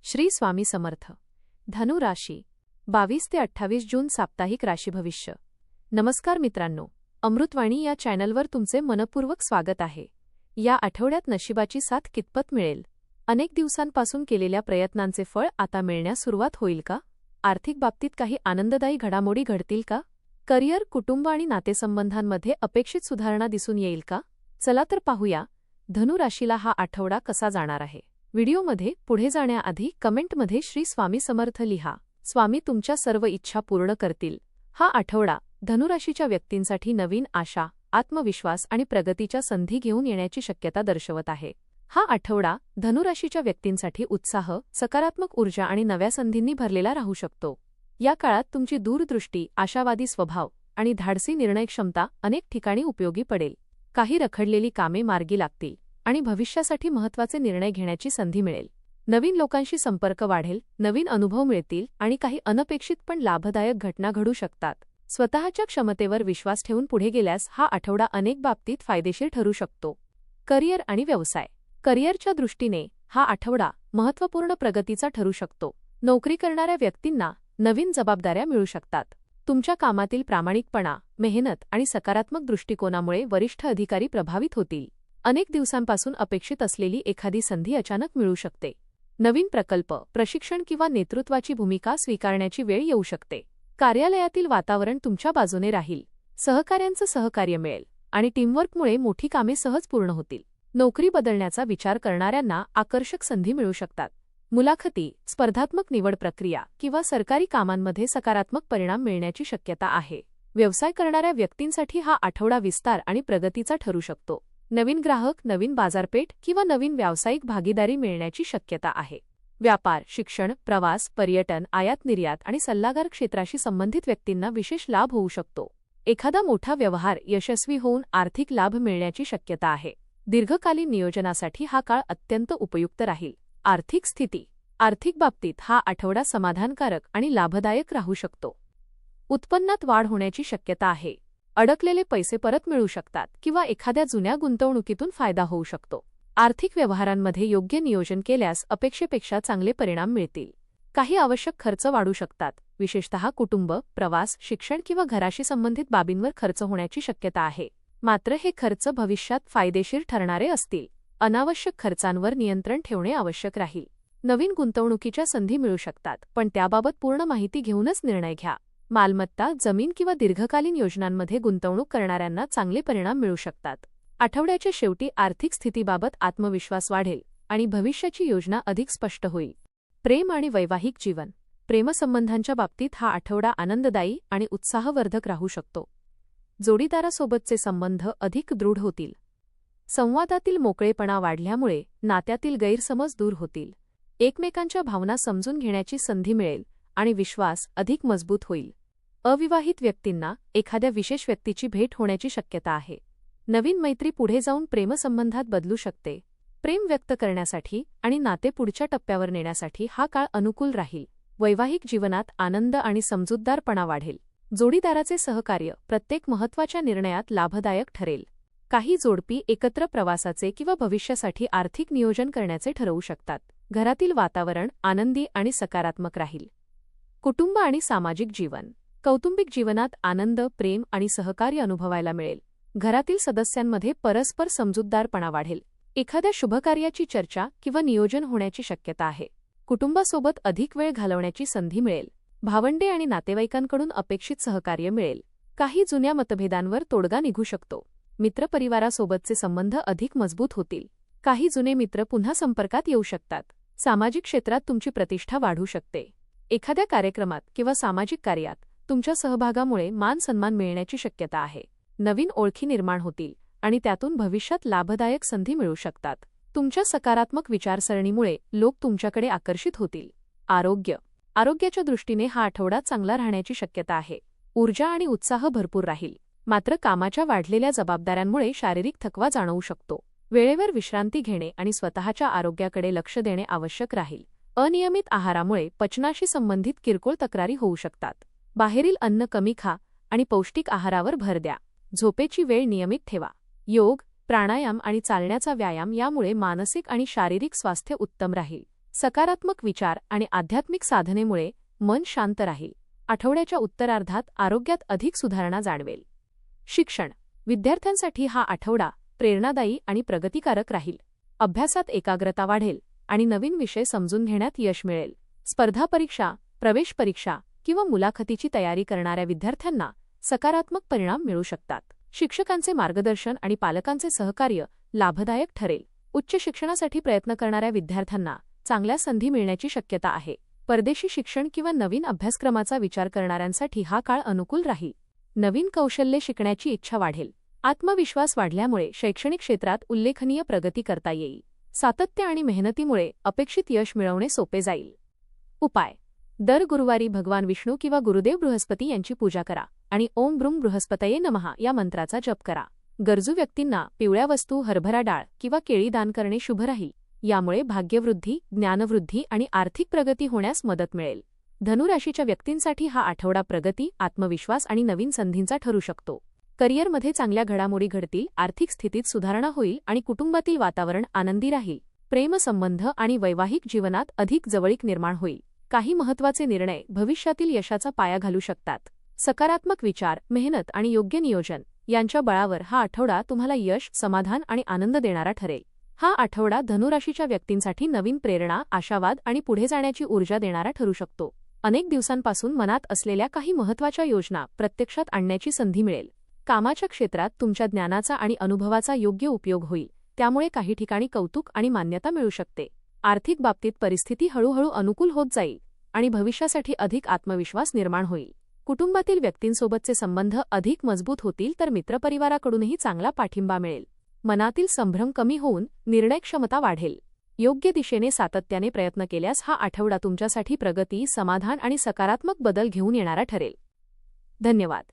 श्री स्वामी समर्थ. धनु राशी 22 ते 28 जून साप्ताहिक राशी भविष्य. नमस्कार मित्रांनो, अमृतवाणी या चॅनलवर तुमचे मनपूर्वक स्वागत आहे. या आठवड्यात नशिबाची साथ कितपत मिळेल? अनेक दिवसांपासून केलेल्या प्रयत्नांचे फळ आता मिळण्यास सुरुवात होईल का? आर्थिक बाबतीत काही आनंददायी घडामोडी घडतील का? करिअर, कुटुंब आणि नातेसंबंधांमध्ये अपेक्षित सुधारणा दिसून येईल का? चला तर पाहूया धनु राशीला हा आठवडा कसा जाणार आहे. व्हिडिओमध्ये पुढे जाण्याआधी कमेंटमध्ये श्री स्वामी समर्थ लिहा. स्वामी तुमच्या सर्व इच्छा पूर्ण करतील. हा आठवडा धनुराशीच्या व्यक्तींसाठी नवीन आशा, आत्मविश्वास आणि प्रगतीच्या संधी घेऊन येण्याची शक्यता दर्शवत आहे. हा आठवडा धनुराशीच्या व्यक्तींसाठी उत्साह, सकारात्मक ऊर्जा आणि नव्या संधींनी भरलेला राहू शकतो. या काळात तुमची दूरदृष्टी, आशावादी स्वभाव आणि धाडसी निर्णय क्षमता अनेक ठिकाणी उपयोगी पडेल. काही रखडलेली कामे मार्गी लागतील आणि भविष्यासाठी महत्त्वाचे निर्णय घेण्याची संधी मिळेल. नवीन लोकांशी संपर्क वाढेल, नवीन अनुभव मिळतील आणि काही अनपेक्षित पण लाभदायक घटना घडू शकतात. स्वतःच्या क्षमतेवर विश्वास ठेवून पुढे गेल्यास हा आठवडा अनेक बाबतीत फायदेशीर ठरू शकतो. करिअर आणि व्यवसाय. करिअरच्या दृष्टीने हा आठवडा महत्त्वपूर्ण प्रगतीचा ठरू शकतो. नोकरी करणाऱ्या व्यक्तींना नवीन जबाबदाऱ्या मिळू शकतात. तुमच्या कामातील प्रामाणिकपणा, मेहनत आणि सकारात्मक दृष्टिकोनामुळे वरिष्ठ अधिकारी प्रभावित होतील. अनेक दिवसांपासून अपेक्षित असलेली एखादी संधी अचानक मिळू शकते. नवीन प्रकल्प, प्रशिक्षण किंवा नेतृत्वाची भूमिका स्वीकारण्याची वेळ येऊ शकते. कार्यालयातील वातावरण तुमच्या बाजूने राहील. सहकाऱ्यांचं सहकार्य मिळेल आणि टीमवर्कमुळे मोठी कामे सहज पूर्ण होतील. नोकरी बदलण्याचा विचार करणाऱ्यांना आकर्षक संधी मिळू शकतात. मुलाखती, स्पर्धात्मक निवड प्रक्रिया किंवा सरकारी कामांमध्ये सकारात्मक परिणाम मिळण्याची शक्यता आहे. व्यवसाय करणाऱ्या व्यक्तींसाठी हा आठवडा विस्तार आणि प्रगतीचा ठरू शकतो. नवीन ग्राहक, नवीन बाजारपेठ किंवा नवीन व्यावसायिक भागीदारी मिळण्याची शक्यता आहे. व्यापार, शिक्षण, प्रवास, पर्यटन, आयात-निर्यात आणि सल्लागार क्षेत्राशी संबंधित व्यक्तींना विशेष लाभ होऊ शकतो. एखादा मोठा व्यवहार यशस्वी होऊन आर्थिक लाभ मिळण्याची शक्यता आहे. दीर्घकालीन नियोजनासाठी हा काळ अत्यंत उपयुक्त राहील. आर्थिक स्थिती. आर्थिक बाबतीत हा आठवडा समाधानकारक आणि लाभदायक राहू शकतो. उत्पन्नात वाढ होण्याची शक्यता आहे. अडकलेले पैसे परत मिळू शकतात किंवा एखाद्या जुन्या गुंतवणुकीतून फायदा होऊ शकतो. आर्थिक व्यवहारांमध्ये योग्य नियोजन केल्यास अपेक्षेपेक्षा चांगले परिणाम मिळतील. काही आवश्यक खर्च वाढू शकतात. विशेषतः कुटुंब, प्रवास, शिक्षण किंवा घराशी संबंधित बाबींवर खर्च होण्याची शक्यता आहे. मात्र हे खर्च भविष्यात फायदेशीर ठरणारे असतील. अनावश्यक खर्चांवर नियंत्रण ठेवणे आवश्यक राहील. नवीन गुंतवणुकीच्या संधी मिळू शकतात, पण त्याबाबत पूर्ण माहिती घेऊनच निर्णय घ्या. मालमत्ता, जमीन किंवा दीर्घकालीन योजनांमध्ये गुंतवणूक करणाऱ्यांना चांगले परिणाम मिळू शकतात. आठवड्याच्या शेवटी आर्थिक स्थितीबाबत आत्मविश्वास वाढेल आणि भविष्याची योजना अधिक स्पष्ट होईल. प्रेम आणि वैवाहिक जीवन. प्रेमसंबंधांच्या बाबतीत हा आठवडा आनंददायी आणि उत्साहवर्धक राहू शकतो. जोडीदारासोबतचे संबंध अधिक दृढ होतील. संवादातील मोकळेपणा वाढल्यामुळे नात्यातील गैरसमज दूर होतील. एकमेकांच्या भावना समजून घेण्याची संधी मिळेल आणि विश्वास अधिक मजबूत होईल. अविवाहित व्यक्तींना एखाद्या विशेष व्यक्तीची भेट होण्याची शक्यता आहे. नवीन मैत्री पुढे जाऊन प्रेमसंबंधात बदलू शकते. प्रेम व्यक्त करण्यासाठी आणि नाते पुढच्या टप्प्यावर नेण्यासाठी हा काळ अनुकूल राहील. वैवाहिक जीवनात आनंद आणि समजूतदारपणा वाढेल. जोडीदाराचे सहकार्य प्रत्येक महत्त्वाच्या निर्णयात लाभदायक ठरेल. काही जोडपी एकत्र प्रवासाचे किंवा भविष्यासाठी आर्थिक नियोजन करण्याचे ठरवू शकतात. घरातील वातावरण आनंदी आणि सकारात्मक राहील. कुटुंब आणि सामाजिक जीवन. कौटुंबिक जीवनात आनंद, प्रेम आणि सहकार्य अनुभवायला मिळेल. घरातील सदस्यांमध्ये परस्पर समजूतदारपणा वाढेल. एखाद्या शुभकार्याची चर्चा किंवा नियोजन होण्याची शक्यता आहे. कुटुंबासोबत अधिक वेळ घालवण्याची संधी मिळेल. भावंडे आणि नातेवाईकांकडून अपेक्षित सहकार्य मिळेल. काही जुन्या मतभेदांवर तोडगा निघू शकतो. मित्रपरिवारासोबतचे संबंध अधिक मजबूत होतील. काही जुने मित्र पुन्हा संपर्कात येऊ शकतात. सामाजिक क्षेत्रात तुमची प्रतिष्ठा वाढू शकते. एखाद्या कार्यक्रमात किंवा सामाजिक कार्यात तुमच्या सहभागामुळे मान सन्मान मिळण्याची शक्यता आहे. नवीन ओळखी निर्माण होतील आणि त्यातून भविष्यात लाभदायक संधी मिळू शकतात. तुमच्या सकारात्मक विचारसरणीमुळे लोक तुमच्याकडे आकर्षित होतील. आरोग्य. आरोग्याच्या दृष्टीने हा आठवडा चांगला राहण्याची शक्यता आहे. ऊर्जा आणि उत्साह भरपूर राहील. मात्र कामाच्या वाढलेल्या जबाबदाऱ्यांमुळे शारीरिक थकवा जाणवू शकतो. वेळेवर विश्रांती घेणे आणि स्वतःच्या आरोग्याकडे लक्ष देणे आवश्यक राहील. अनियमित आहारामुळे पचनाशी संबंधित किरकोळ तक्रारी होऊ शकतात. बाहेरील अन्न कमी खा आणि पौष्टिक आहारावर भर द्या. झोपेची वेळ नियमित ठेवा. योग, प्राणायाम आणि चालण्याचा व्यायाम यामुळे मानसिक आणि शारीरिक स्वास्थ्य उत्तम राहील. सकारात्मक विचार आणि आध्यात्मिक साधनेमुळे मन शांत राहील. आठवड्याच्या उत्तरार्धात आरोग्यात अधिक सुधारणा जाणवेल. शिक्षण. विद्यार्थ्यांसाठी हा आठवडा प्रेरणादायी आणि प्रगतिकारक राहील. अभ्यासात एकाग्रता वाढेल आणि नवीन विषय समजून घेण्यात यश मिळेल. स्पर्धा परीक्षा, प्रवेश परीक्षा किंवा मुलाखतीची तयारी करणाऱ्या विद्यार्थ्यांना सकारात्मक परिणाम मिळू शकतात. शिक्षकांचे मार्गदर्शन आणि पालकांचे सहकार्य लाभदायक ठरेल. उच्च शिक्षणासाठी प्रयत्न करणाऱ्या विद्यार्थ्यांना चांगल्या संधी मिळण्याची शक्यता आहे. परदेशी शिक्षण किंवा नवीन अभ्यासक्रमाचा विचार करणाऱ्यांसाठी हा काळ अनुकूल राहील. नवीन कौशल्ये शिकण्याची इच्छा वाढेल. आत्मविश्वास वाढल्यामुळे शैक्षणिक क्षेत्रात उल्लेखनीय प्रगती करता येईल. सातत्य आणि मेहनतीमुळे अपेक्षित यश मिळवणे सोपे जाईल. उपाय. दर गुरुवारी भगवान विष्णू किंवा गुरुदेव बृहस्पती यांची पूजा करा आणि ओम ब्रूम बृहस्पतये नमः या मंत्राचा जप करा. गरजू व्यक्तींना पिवळ्या वस्तू, हरभरा डाळ किंवा केळी दान करणे शुभ राहील. यामुळे भाग्यवृद्धी, ज्ञानवृद्धी आणि आर्थिक प्रगती होण्यास मदत मिळेल. धनुराशीच्या व्यक्तींसाठी हा आठवडा प्रगती, आत्मविश्वास आणि नवीन संधींचा ठरू शकतो. करिअरमध्ये चांगल्या घडामोडी घडतील, आर्थिक स्थितीत सुधारणा होईल आणि कुटुंबातील वातावरण आनंदी राहील. प्रेमसंबंध आणि वैवाहिक जीवनात अधिक जवळीक निर्माण होईल. काही महत्त्वाचे निर्णय भविष्यातील यशाचा पाया घालू शकतात. सकारात्मक विचार, मेहनत आणि योग्य नियोजन यांच्या बळावर हा आठवडा तुम्हाला यश, समाधान आणि आनंद देणारा ठरेल. हा आठवडा धनुराशीच्या व्यक्तींसाठी नवीन प्रेरणा, आशावाद आणि पुढे जाण्याची ऊर्जा देणारा ठरू शकतो. अनेक दिवसांपासून मनात असलेल्या काही महत्त्वाच्या योजना प्रत्यक्षात आणण्याची संधी मिळेल. कामाच्या क्षेत्रात तुमच्या ज्ञानाचा आणि अनुभवाचा योग्य उपयोग होईल. त्यामुळे काही ठिकाणी कौतुक आणि मान्यता मिळू शकते. आर्थिक बाबतीत परिस्थिती हळूहळू अनुकूल होत जाईल आणि भविष्यासाठी अधिक आत्मविश्वास निर्माण होईल. कुटुंबातील व्यक्तींसोबतचे संबंध अधिक मजबूत होतील, तर मित्रपरिवाराकडूनही चांगला पाठिंबा मिळेल. मनातील संभ्रम कमी होऊन निर्णयक्षमता वाढेल. योग्य दिशेने सातत्याने प्रयत्न केल्यास हा आठवडा तुमच्यासाठी प्रगती, समाधान आणि सकारात्मक बदल घेऊन येणारा ठरेल. धन्यवाद.